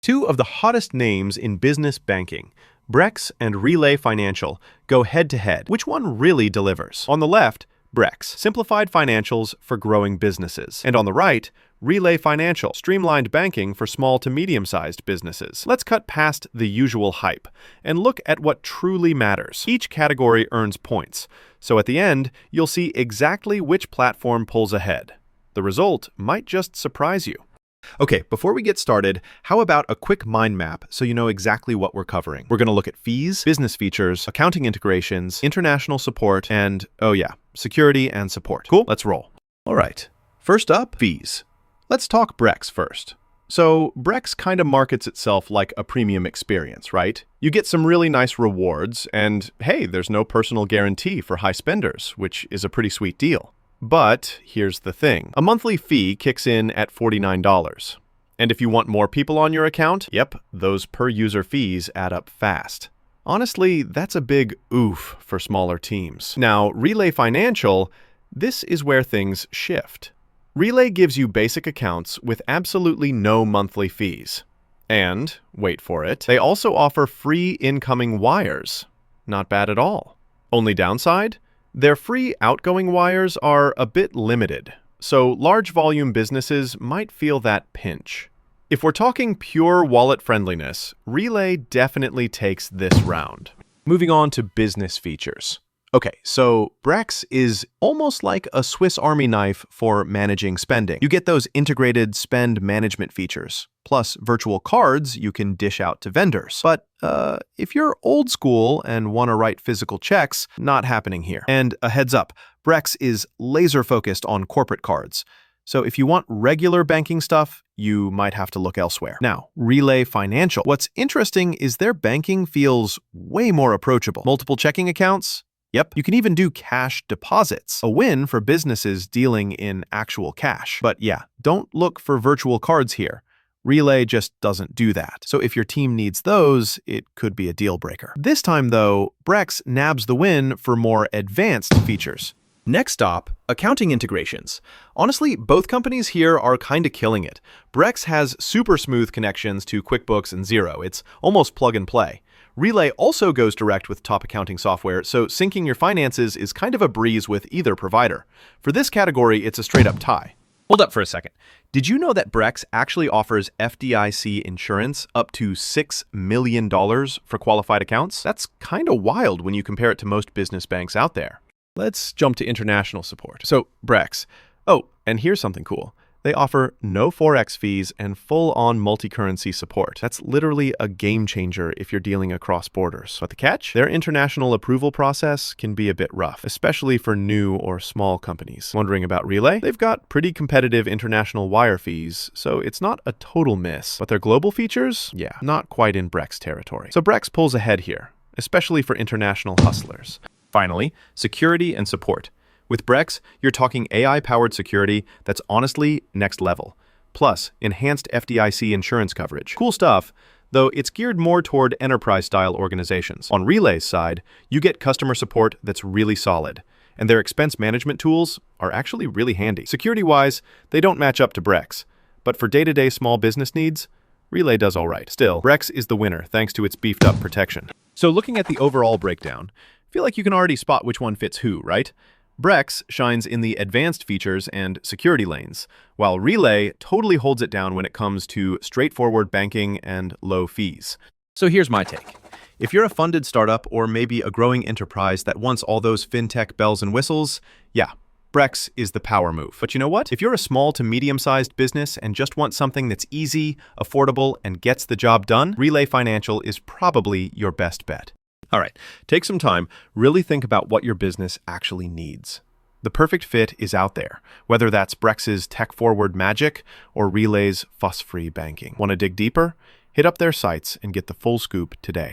Two of the hottest names in business banking, Brex and Relay Financial, go head-to-head. Which one really delivers? On the left, Brex, simplified financials for growing businesses. And on the right, Relay Financial, streamlined banking for small to medium-sized businesses. Let's cut past the usual hype and look at what truly matters. Each category earns points, so at the end, you'll see exactly which platform pulls ahead. The result might just surprise you. Okay, before we get started, how about a quick mind map so you know exactly what we're covering? We're going to look at fees, business features, accounting integrations, international support, and, oh yeah, security and support. Cool? Let's roll. All right. First up, fees. Let's talk Brex first. So Brex kind of markets itself like a premium experience, right? You get some really nice rewards, and hey, there's no personal guarantee for high spenders, which is a pretty sweet deal. But here's the thing. A monthly fee kicks in at $49. And if you want more people on your account, yep, those per-user fees add up fast. Honestly, that's a big oof for smaller teams. Now, Relay Financial, this is where things shift. Relay gives you basic accounts with absolutely no monthly fees. And, wait for it, they also offer free incoming wires. Not bad at all. Only downside? Their free outgoing wires are a bit limited, so large volume businesses might feel that pinch. If we're talking pure wallet friendliness, Relay definitely takes this round. Moving on to business features. Okay, so Brex is almost like a Swiss Army knife for managing spending. You get those integrated spend management features, plus virtual cards you can dish out to vendors. But if you're old school and want to write physical checks, not happening here. And a heads up, Brex is laser focused on corporate cards. So if you want regular banking stuff, you might have to look elsewhere. Now, Relay Financial. What's interesting is their banking feels way more approachable. Multiple checking accounts? Yep, you can even do cash deposits, a win for businesses dealing in actual cash. But yeah, don't look for virtual cards here. Relay just doesn't do that. So if your team needs those, it could be a deal breaker. This time though, Brex nabs the win for more advanced features. Next stop, accounting integrations. Honestly, both companies here are kind of killing it. Brex has super smooth connections to QuickBooks and Xero. It's almost plug and play. Relay also goes direct with top accounting software, so syncing your finances is kind of a breeze with either provider. For this category, it's a straight-up tie. Hold up for a second. Did you know that Brex actually offers FDIC insurance up to $6 million for qualified accounts? That's kind of wild when you compare it to most business banks out there. Let's jump to international support. So, Brex. Oh, and here's something cool. They offer no Forex fees and full-on multi-currency support. That's literally a game changer if you're dealing across borders. But the catch? Their international approval process can be a bit rough, especially for new or small companies. Wondering about Relay? They've got pretty competitive international wire fees, so it's not a total miss. But their global features? Yeah, not quite in Brex territory. So Brex pulls ahead here, especially for international hustlers. Finally, security and support. With Brex, you're talking AI-powered security that's honestly next level. Plus, enhanced FDIC insurance coverage. Cool stuff, though it's geared more toward enterprise-style organizations. On Relay's side, you get customer support that's really solid, and their expense management tools are actually really handy. Security-wise, they don't match up to Brex, but for day-to-day small business needs, Relay does all right. Still, Brex is the winner thanks to its beefed-up protection. So looking at the overall breakdown, I feel like you can already spot which one fits who, right? Brex shines in the advanced features and security lanes, while Relay totally holds it down when it comes to straightforward banking and low fees. So here's my take. If you're a funded startup or maybe a growing enterprise that wants all those fintech bells and whistles, yeah, Brex is the power move. But you know what? If you're a small to medium-sized business and just want something that's easy, affordable, and gets the job done, Relay Financial is probably your best bet. All right, take some time, really think about what your business actually needs. The perfect fit is out there, whether that's Brex's tech-forward magic or Relay's fuss-free banking. Want to dig deeper? Hit up their sites and get the full scoop today.